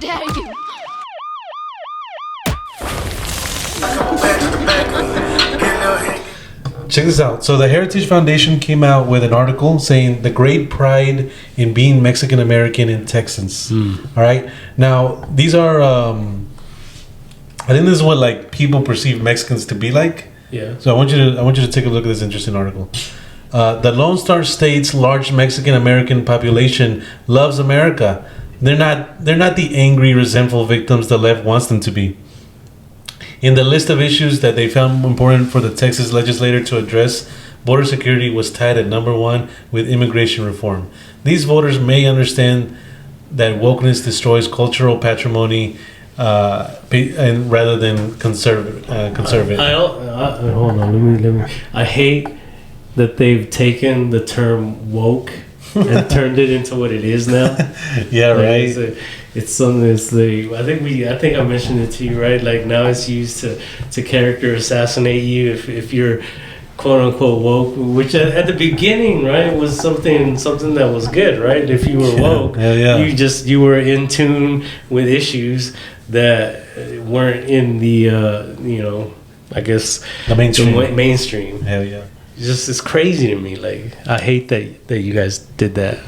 dare you? Check this out. So the Heritage Foundation came out with an article saying the great pride in being Mexican American and Texans. All right. Now these are, I think this is what like people perceive Mexicans to be like. Yeah. So I want you to take a look at this interesting article. The Lone Star State's large Mexican American population loves America. They're not the angry, resentful victims the left wants them to be. In the list of issues that they found important for the Texas legislature to address, border security was tied at number 1 with immigration reform. These voters may understand that wokeness destroys cultural patrimony and rather than conserve it. Hold on, let me. I hate that they've taken the term woke and turned it into what it is now. Yeah, right. It's something that's I think I mentioned it to you, right? Like now it's used to character assassinate you if you're quote unquote woke, which at the beginning, right, was something that was good, right? If you were woke, you were in tune with issues that weren't in the I guess the mainstream. Mainstream. Hell yeah. It's crazy to me. Like I hate that you guys did that.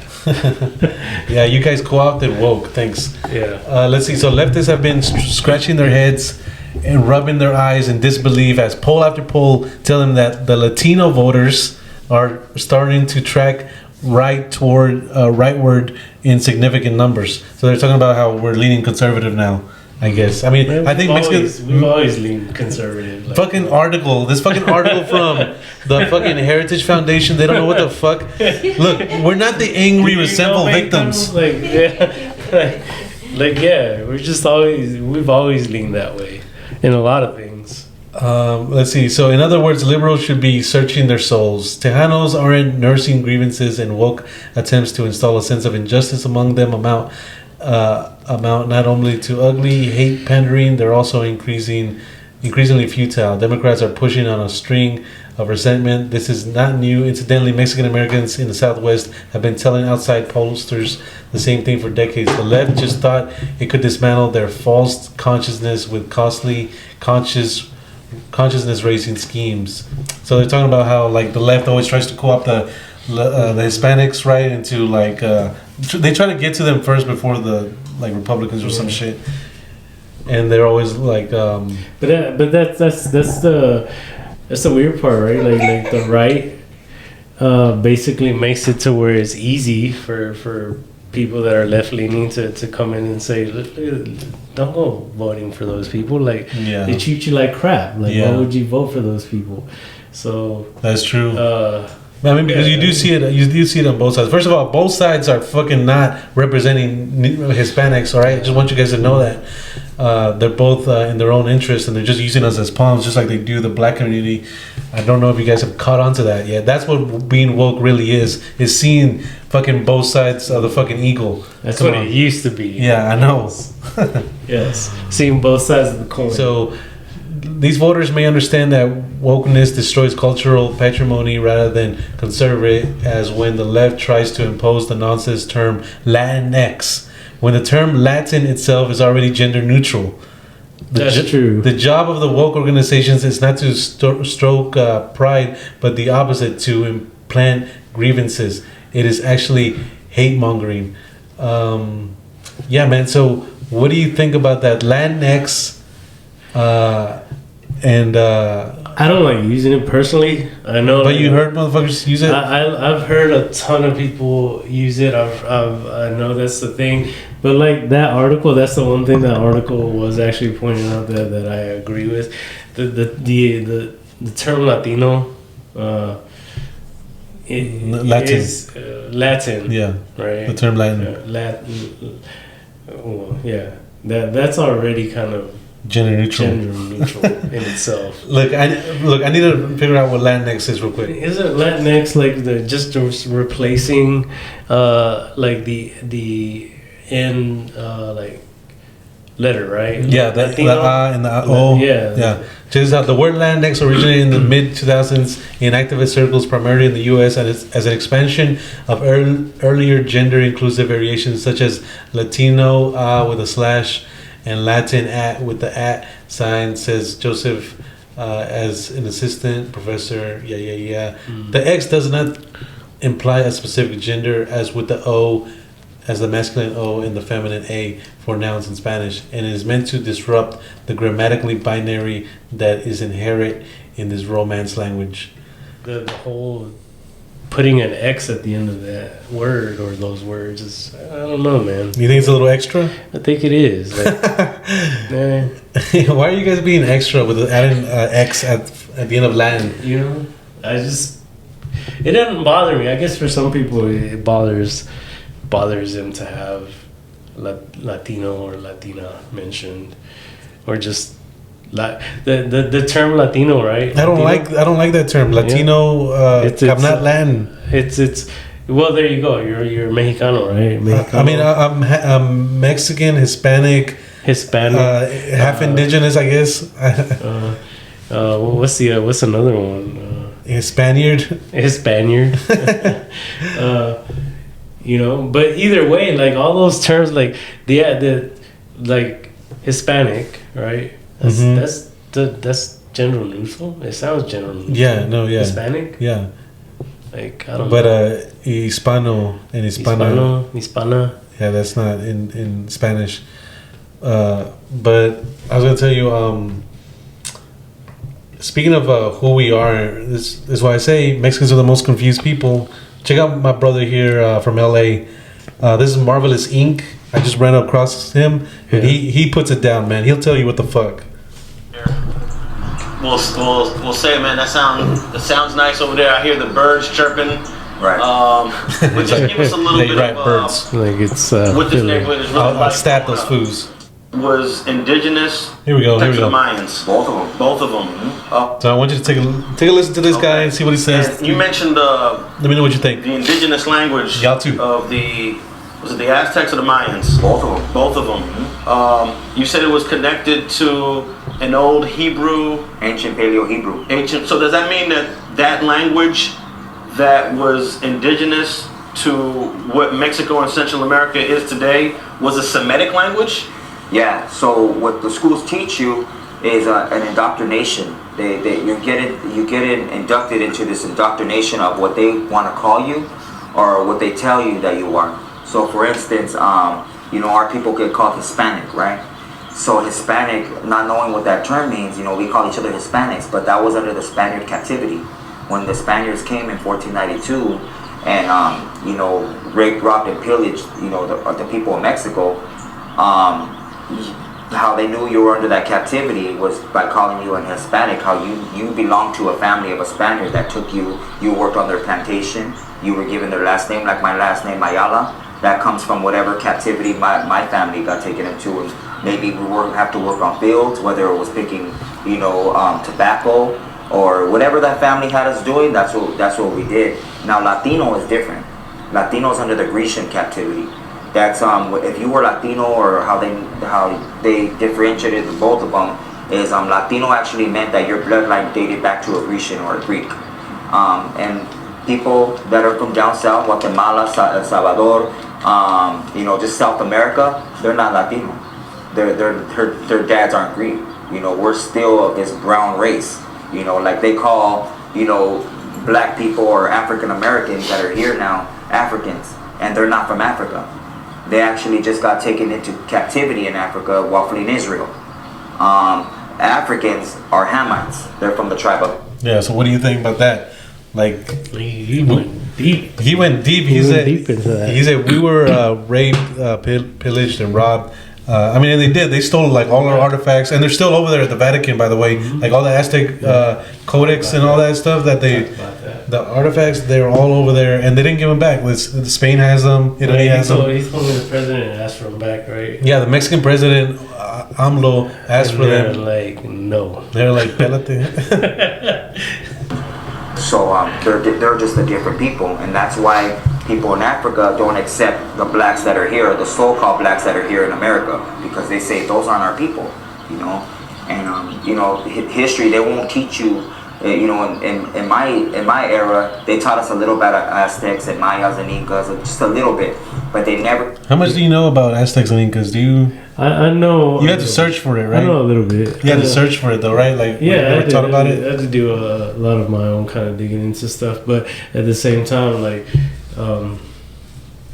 Yeah, you guys co-opted woke. Thanks. Yeah. Let's see. So leftists have been scratching their heads and rubbing their eyes in disbelief as poll after poll tell them that the Latino voters are starting to track rightward in significant numbers. So they're talking about how we're leaning conservative now. I guess. I mean, I think we've always leaned conservative. This fucking article from the fucking Heritage Foundation. They don't know what the fuck. Look, we're not the angry, resentful victims. We've always leaned that way in a lot of things. Let's see. So, in other words, liberals should be searching their souls. Tejanos aren't nursing grievances and woke attempts to install a sense of injustice among them amount not only to ugly hate pandering, they're also increasingly futile. Democrats are pushing on a string of resentment. This is not new. Incidentally, Mexican Americans in the Southwest have been telling outside pollsters the same thing for decades. The left just thought it could dismantle their false consciousness with costly consciousness raising schemes. So they're talking about how like the left always tries to co-opt the Hispanics, right, into like they try to get to them first before the like Republicans or some shit, and they're always like but that's the weird part, right? Like the right basically makes it to where it's easy for people that are left leaning to come in and say, don't go voting for those people. Like they treat you like crap. Like why would you vote for those people? So that's true. I mean, because you do see it on both sides. First of all, both sides are fucking not representing Hispanics, all right? I just want you guys to know that. They're both in their own interest, and they're just using us as pawns, just like they do the black community. I don't know if you guys have caught on to that yet. That's what being woke really is seeing fucking both sides of the fucking eagle. That's what it used to be. Yeah, I know. Yes. Seeing both sides of the coin. So these voters may understand that wokeness destroys cultural patrimony rather than conserve it, as when the left tries to impose the nonsense term Latinx, when the term Latin itself is already gender neutral. That's true. The job of the woke organizations is not to stroke pride, but the opposite, to implant grievances. It is actually hate mongering. Yeah, man. So what do you think about that Latinx? I don't like using it personally. I know, but you heard motherfuckers use it. I've heard a ton of people use it. I know that's the thing. But like that article, that's the one thing that article was actually pointing out that I agree with. The term Latino, Latin. is Latin. Yeah. Right. The term Latin. Latin. Well, yeah. That's already kind of gender neutral in itself. Look, I need to figure out what Latinx is real quick. Isn't Latinx like just replacing like the in like letter, right? Yeah, the A and the O. Yeah. Check this out. The word Latinx originated in the mid 2000s in activist circles, primarily in the U.S., as an expansion of earlier gender inclusive variations such as Latino with a slash and Latin at with the at sign, says Joseph as an assistant professor. Yeah. The X does not imply a specific gender, as with the O as the masculine O and the feminine A for nouns in Spanish, and it is meant to disrupt the grammatically binary that is inherent in this Romance language. The whole putting an X at the end of that word or those words is, I don't know, man. You think it's a little extra? I think it is. Like, Why are you guys being extra with adding X at the end of Latin? You know, it doesn't bother me. I guess for some people it bothers them to have Latino or Latina mentioned, or just the term Latino, right? I don't like that term Latino. I'm not Latin. It's well, there you go. You're Mexicano, right? Mexicano. I mean, I'm Mexican, Hispanic, half indigenous, I guess. What's another one? Spaniard. You know, but either way, like all those terms, like the like Hispanic, right? That's gender neutral. It sounds gender neutral. Yeah, no, yeah. Hispanic. Yeah. Like I don't know. But Hispano and Hispana. Yeah, that's not in Spanish. But I was gonna tell you. Speaking of who we are, this is why I say Mexicans are the most confused people. Check out my brother here from LA. This is Marvelous Inc. I just ran across him, and he puts it down, man. He'll tell you what the fuck. We'll say, man, that sounds nice over there. I hear the birds chirping. Right. But just give us a little bit of birds. Like it's what this neighborhood is really I'll like. stat those foos. Was indigenous. Here we go. To the Mayans. Both of them. So I want you to take a listen to this guy and see what he says. And you mentioned let me know what you think. The indigenous language Y'all too. Of was it the Aztecs or the Mayans? Both of them. You said it was connected to an old Hebrew, ancient Paleo-Hebrew. So does that mean that language that was indigenous to what Mexico and Central America is today was a Semitic language? Yeah, so what the schools teach you is an indoctrination. You get inducted into this indoctrination of what they want to call you or what they tell you that you are. So for instance, our people get called Hispanic, right? So Hispanic, not knowing what that term means, we call each other Hispanics, but that was under the Spaniard captivity. When the Spaniards came in 1492 and, raped, robbed, and pillaged, the people of Mexico, how they knew you were under that captivity was by calling you an Hispanic, how you belonged to a family of a Spaniard that took you worked on their plantation, you were given their last name, like my last name, Ayala. That comes from whatever captivity my family got taken into. And maybe we have to work on fields, whether it was picking, tobacco, or whatever that family had us doing, that's what we did. Now Latino is different. Latino is under the Grecian captivity. That's if you were Latino, or how they differentiated both of them is Latino actually meant that your bloodline dated back to a Grecian or a Greek, and people that are from down south, Guatemala, El Salvador, just South America, they're not Latino. Their dads aren't Greek. We're still of this brown race. Like they call black people or African Americans that are here now Africans, and they're not from Africa. They actually just got taken into captivity in Africa while fleeing Israel. Africans are Hamites. They're from the tribe of... Yeah, so what do you think about that? Like, he went deep. He went deep. He said we were raped, pillaged, and robbed. And they did. They stole like all our artifacts, and they're still over there at the Vatican, by the way. Mm-hmm. Like all the Aztec codex and all that stuff the artifacts, they're all over there, and they didn't give them back. Spain has them. Italy has them. He told me the president asked for them back, right? Yeah, the Mexican president AMLO asked for them. They're like, no. They're like, pelate. So they're just a different people, and that's why people in Africa don't accept the blacks that are here, the so-called blacks that are here in America, because they say those aren't our people, you know. And you know, history, they won't teach you. You know, in my era, they taught us a little about Aztecs and Mayas and Incas, just a little bit, but they never. How much do you know about Aztecs and Incas? Do you? I know. You had to search for it, right? I know a little bit. You had to search for it, though, right? Like, yeah, I taught about it. I had to do a lot of my own kind of digging into stuff, but at the same time, like,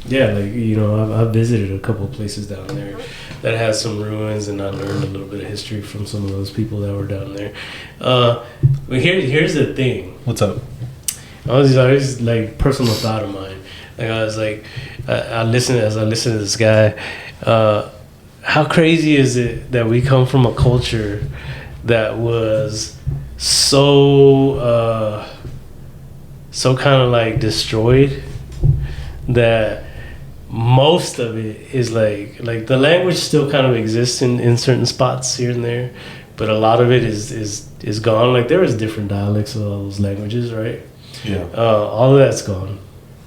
yeah, like, you know, I've visited a couple of places down there that has some ruins, and I learned a little bit of history from some of those people that were down there. But here's the thing. What's up? I was like, personal thought of mine. Like, I was like, I listen to this guy. How crazy is it that we come from a culture that was so kind of like destroyed, that most of it is like the language still kind of exists in certain spots here and there, but a lot of it is gone. Like, there is different dialects of all those languages, right? Yeah. All of that's gone,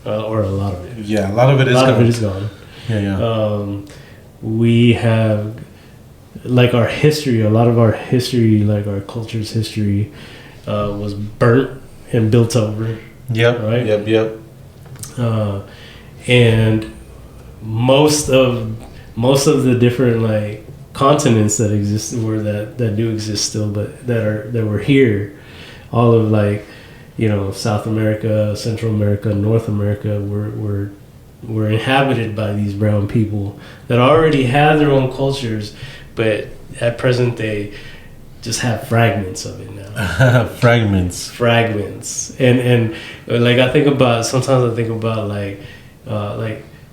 or a lot of it. Yeah, a lot of it is gone. A lot of it is gone. Yeah. We have, like, our history, a lot of our history, like our culture's history, was burnt and built over. Yep. Right? Yep. And most of the different, like, continents that exist, or that do exist still, but that were here, all of, like, you know, South America, Central America, North America were inhabited by these brown people that already had their own cultures, but at present they just have fragments of it now. Fragments. And like, sometimes I think about like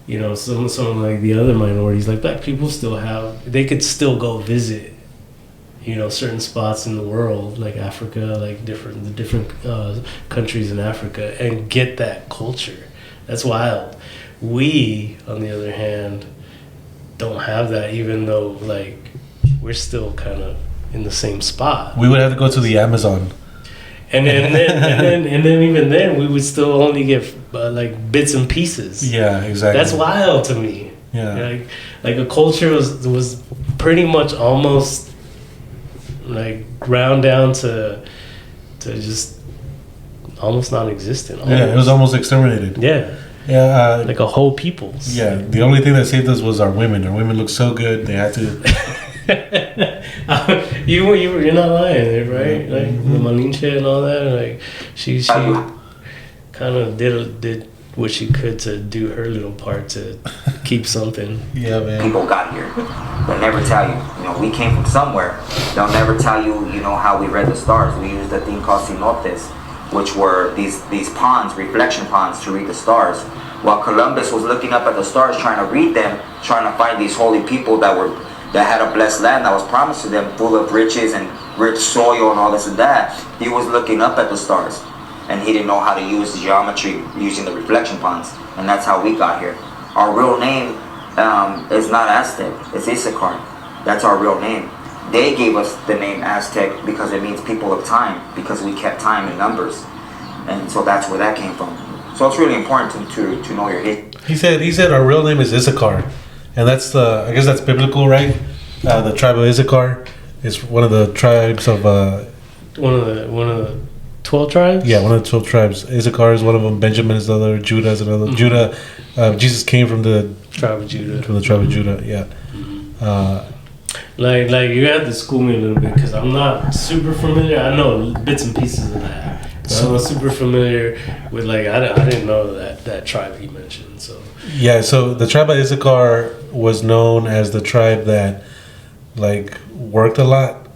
you know, some like the other minorities, like black people they could still go visit, you know, certain spots in the world, like Africa, like the different countries in Africa, and get that culture. That's wild. We, on the other hand, don't have that, even though, like, we're still kind of in the same spot. We would have to go to the Amazon. And then even then, we would still only get like bits and pieces. Yeah, exactly. That's wild to me. Yeah. Like a culture was pretty much almost like ground down to just almost non-existent. Almost. Yeah, it was almost exterminated. Yeah. Yeah. Like a whole people's. Yeah. The only thing that saved us was our women. Our women looked so good. They had to. You're not lying, right? Like the Malinche and all that. Like she kind of did what she could to do her little part to keep something. Yeah, man. People got here. They'll never tell you. You know, we came from somewhere. They'll never tell you, you know, how we read the stars. We used a thing called cenotes, which were these ponds, reflection ponds, to read the stars. While Columbus was looking up at the stars, trying to read them, trying to find these holy people that had a blessed land that was promised to them, full of riches and rich soil and all this and that. He was looking up at the stars, and he didn't know how to use geometry using the reflection ponds, and that's how we got here. Our real name is not Aztec, it's Issachar. That's our real name. They gave us the name Aztec because it means people of time, because we kept time in numbers, and so that's where that came from. So it's really important to know your history. He said our real name is Issachar, and that's I guess that's biblical, right? The tribe of Issachar is one of the tribes of one of the 12 tribes. Yeah, one of the 12 tribes. Issachar is one of them. Benjamin is the other. Judah is another. Mm-hmm. Judah, Jesus came from the tribe of Judah. From the tribe of Judah, yeah. Mm-hmm. Like you have to school me a little bit because I'm not super familiar. I know bits and pieces of that. So I'm not super familiar with, like, I didn't know that tribe he mentioned. So yeah, so the tribe of Issachar was known as the tribe that, like, worked a lot,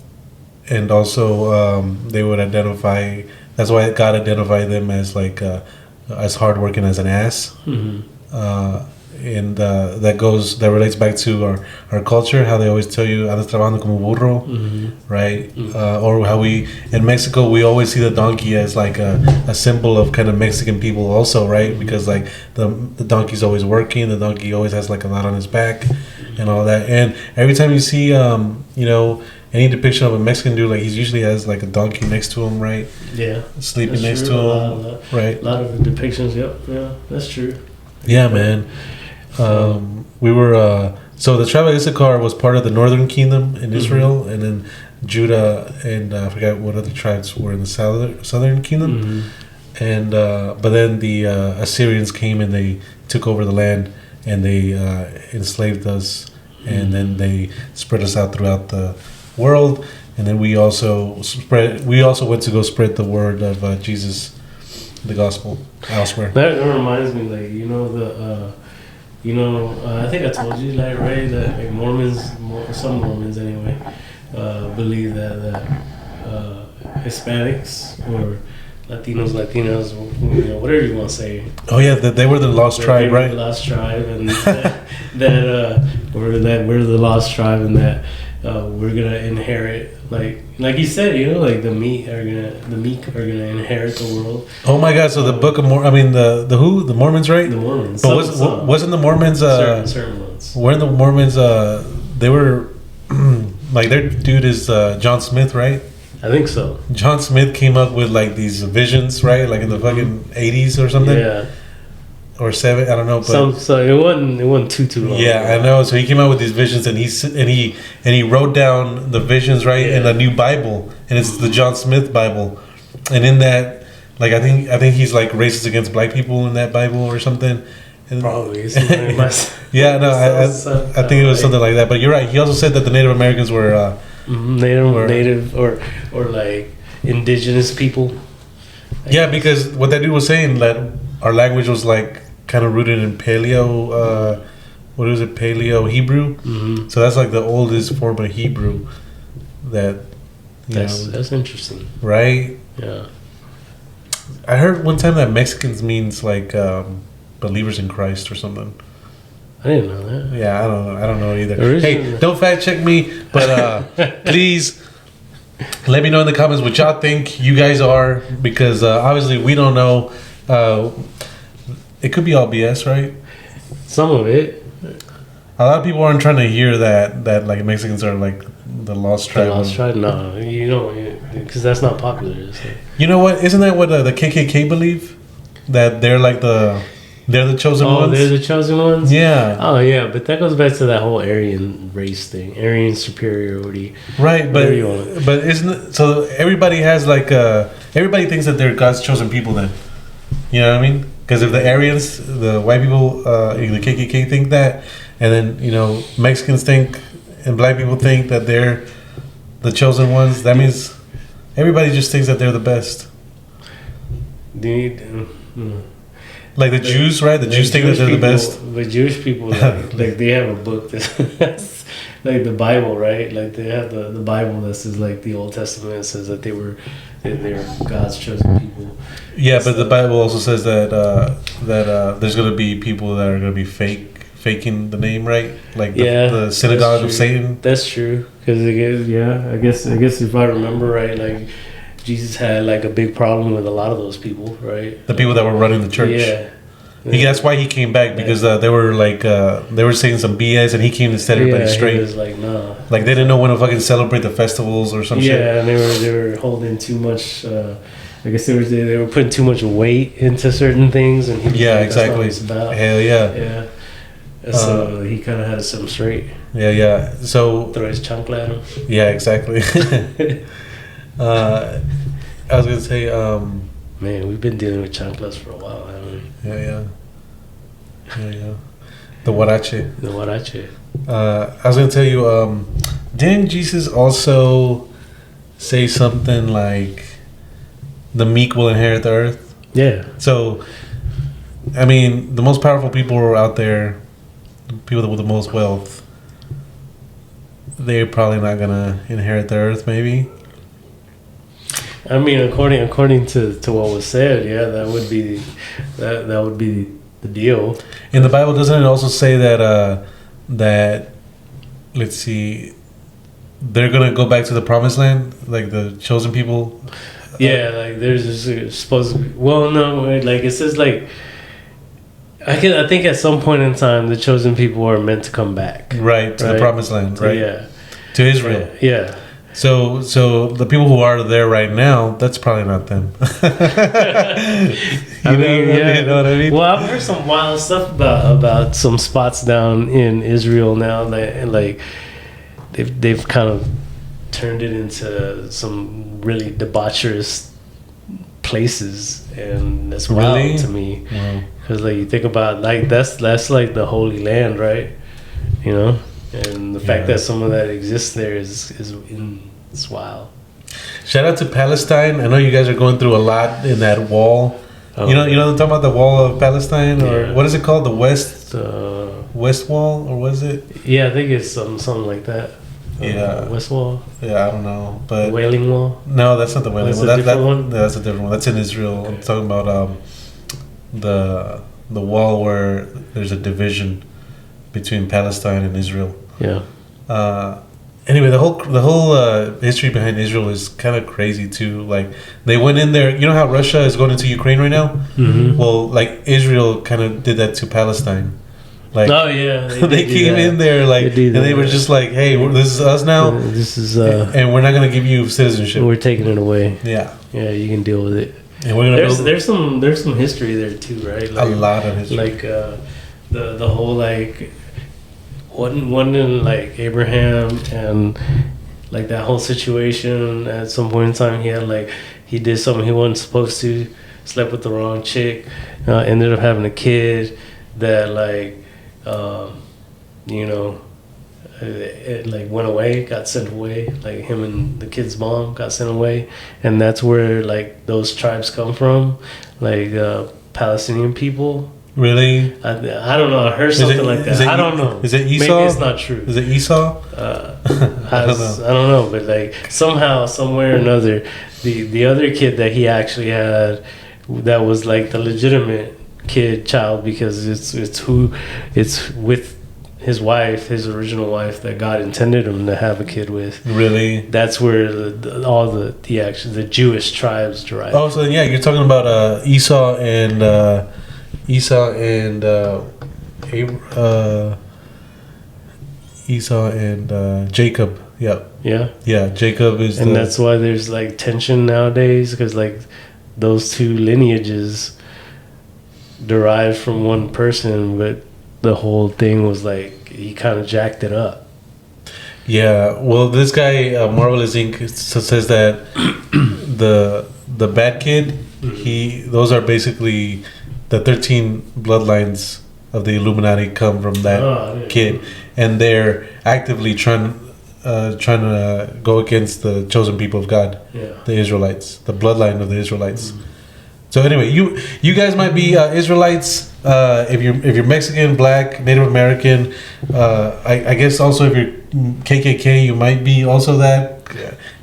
and also they would identify. That's why God identified them as, like, as hardworking as an ass. Mm-hmm. And that relates back to our culture, how they always tell you andas trabajando como burro, mm-hmm. right? Mm-hmm. Or how in Mexico we always see the donkey as like a symbol of kind of Mexican people also, right? Mm-hmm. Because like the donkey's always working, the donkey always has like a lot on his back, mm-hmm. and all that. And every time you see you know, any depiction of a Mexican dude, like, he usually has like a donkey next to him, right? Yeah, sleeping next to him, right? A lot of depictions. Yep, yeah, that's true. Yeah, man. We were so the tribe of Issachar was part of the northern kingdom in Israel, and then Judah and I forgot what other tribes were in the southern kingdom. And but then the Assyrians came and they took over the land and they enslaved us, and then they spread us out throughout the world. And then we also went to go spread the word of Jesus, the gospel, elsewhere. That reminds me, like, I think I told you, like, right, that like some Mormons anyway, believe that Hispanics or Latinas, whatever you want to say. Oh yeah, that they were the lost tribe, right? The lost tribe, and we're the lost tribe, and that we're gonna inherit, like you said, like the meek are gonna inherit the world. Oh my God! So the Book of the Mormons, right? The Mormons, but wasn't the Mormons certain ones? Weren't the Mormons? They were like their dude is John Smith, right? I think so. John Smith came up with like these visions, right? Like in the fucking 80s or something. Yeah. Or 7, I don't know. But so it wasn't too long. Yeah, I know. So he came out with these visions, and he wrote down the visions, right, in a new Bible, and it's the John Smith Bible, and in that, like I think he's like racist against black people in that Bible or something. And probably. Yeah, no, I think it was something like that. But you're right. He also said that the Native Americans were. Native or like indigenous people. Yeah, because what that dude was saying, that our language was like kind of rooted in Paleo, what is it, Paleo Hebrew? Mm-hmm. So that's like the oldest form of Hebrew. That's interesting, right? Yeah. I heard one time that Mexicans means like believers in Christ or something. I didn't know that. Yeah, I don't know either. Hey, don't fact check me, but please let me know in the comments what y'all think you guys are, because obviously we don't know. It could be all BS, right? Some of it. A lot of people aren't trying to hear that like Mexicans are like the lost tribe. The lost tribe? No, because that's not popular. So. You know what? Isn't that what the KKK believe? That they're like they're the chosen ones? Oh, they're the chosen ones? Yeah. Oh, yeah, but that goes back to that whole Aryan race thing, Aryan superiority. Right, but isn't it, so everybody has like everybody thinks that they're God's chosen people then. You know what I mean? Because if the Aryans, the white people, the KKK think that, and then Mexicans think and black people think that they're the chosen ones, that means everybody just thinks that they're the best. Like the Jews, right? The Jews think that they're the best. The Jewish people, like they have a book that's like the Bible, right? Like they have the Bible that says, like, the Old Testament says that they're God's chosen people. Yeah, but the Bible also says that there's going to be people that are going to be faking the name, right? Like the synagogue of Satan. That's true. Because I guess if I remember right, like Jesus had like a big problem with a lot of those people, right? The people that were running the church. Yeah. That's why he came back, because they were like they were saying some BS, and he came to set everybody straight. He was like, no. Like they didn't know when to fucking celebrate the festivals or some shit. Yeah, and they were holding too much. I guess they were putting too much weight into certain things, and he was like, exactly. That's not what it's about. Hell yeah. Yeah. So he kind of had to set him straight. Yeah. So throw his chancla at him. Yeah, exactly. I was gonna say, man, we've been dealing with chanclas for a while, haven't we? Yeah. The huarache. I was gonna tell you, didn't Jesus also say something like, "The meek will inherit the earth"? Yeah. So, I mean, the most powerful people are out there, people with the most wealth, they're probably not gonna inherit the earth, maybe. I mean, according to what was said, yeah, that would be the deal. In the Bible, doesn't it also say that let's see, they're gonna go back to the promised land, like the chosen people? Yeah, like there's supposed to be, well, no, like it says, like I think at some point in time the chosen people are meant to come back, right, to the promised land, right? Yeah, to Israel. Yeah. So the people who are there right now, that's probably not them. I mean, yeah. You know what I mean? Well, I've heard some wild stuff about some spots down in Israel now, like they've kind of turned it into some really debaucherous places, and that's wild Really? to me. Wow. Because like you think about like that's like the Holy Land, right? You know, and the fact Yeah. that some of that exists there is it's wild. Shout out to Palestine. I know you guys are going through a lot in that wall. Oh. You know, I'm talking about the wall of Palestine, or Yeah. what is it called? The West Uh, Wall, or was it? yeah, I think it's something like that. Yeah. West Wall, Yeah, I don't know, the but Wailing Wall. no, that's not the Wailing That's Wall. a different one? That's a different one. That's in Israel. I'm Okay. talking about the wall where there's a division between Palestine and Israel. Yeah. Anyway, the whole history behind Israel is kind of crazy too. Like they went in there. You know how Russia is going into Ukraine right now? Mm-hmm. Well, like Israel kind of did that to Palestine. Like Oh yeah, they did do came that. in there like, They did and they that. were just like, "Hey, this is us now, This is and we're not gonna give you citizenship." we're taking it away. Yeah, Yeah, you can deal with it. and we're gonna build There's some history there too, right? a lot of history. Like the whole like one in like Abraham and like that whole situation. At some point in time, he had like he did something he wasn't supposed to, slept with the wrong chick, ended up having a kid that like you know it like went away, got sent away. Like him and the kid's mom got sent away, and that's where like those tribes come from, like Palestinian people. Really? I don't know. I heard something like that. I don't know. Is it Esau? Maybe it's not true. Is it Esau? I don't know. But like somehow, somewhere or another, the other kid that he actually had, that was like the legitimate child, because it's with his wife, his original wife that God intended him to have a kid with. Really? That's where all the Jewish tribes derive. Oh, so yeah, you're talking about Esau and Jacob. Yeah, Yeah. Jacob is, And that's why there's like tension nowadays, because like those two lineages derived from one person, but the whole thing was like he kind of jacked it up. Yeah, well, this guy Marvelous Inc. says that the bad kid, those are basically the 13 bloodlines of the Illuminati come from that kid, and they're actively trying to go against the chosen people of God, the Israelites, the bloodline of the Israelites. So anyway, you guys might be Israelites. If you're Mexican, Black, Native American, I guess also if you're KKK, you might be also that.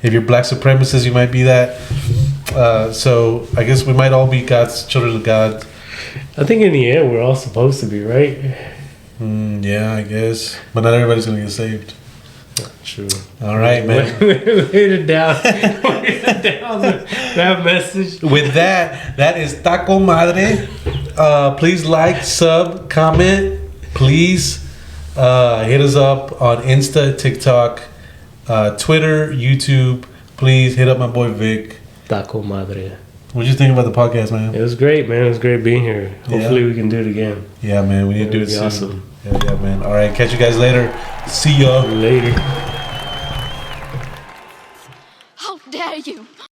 If you're Black supremacist, you might be that. So I guess we might all be God's children of God. I think in the end we're all supposed to be, right? Yeah, I guess, but not everybody's gonna get saved. True. All right, man. Wait it down. That message. With that is Taco Madre. Please like, sub, comment. Please hit us up on Insta, TikTok, Twitter, YouTube. Please hit up my boy Vic. Taco Madre. What'd you think about the podcast, man? It was great, man. It was great being here. Hopefully we can do it again. Yeah, man. We need to do it It'd be soon. awesome. Yeah, man. All right. Catch you guys later. See ya. Later. How dare you!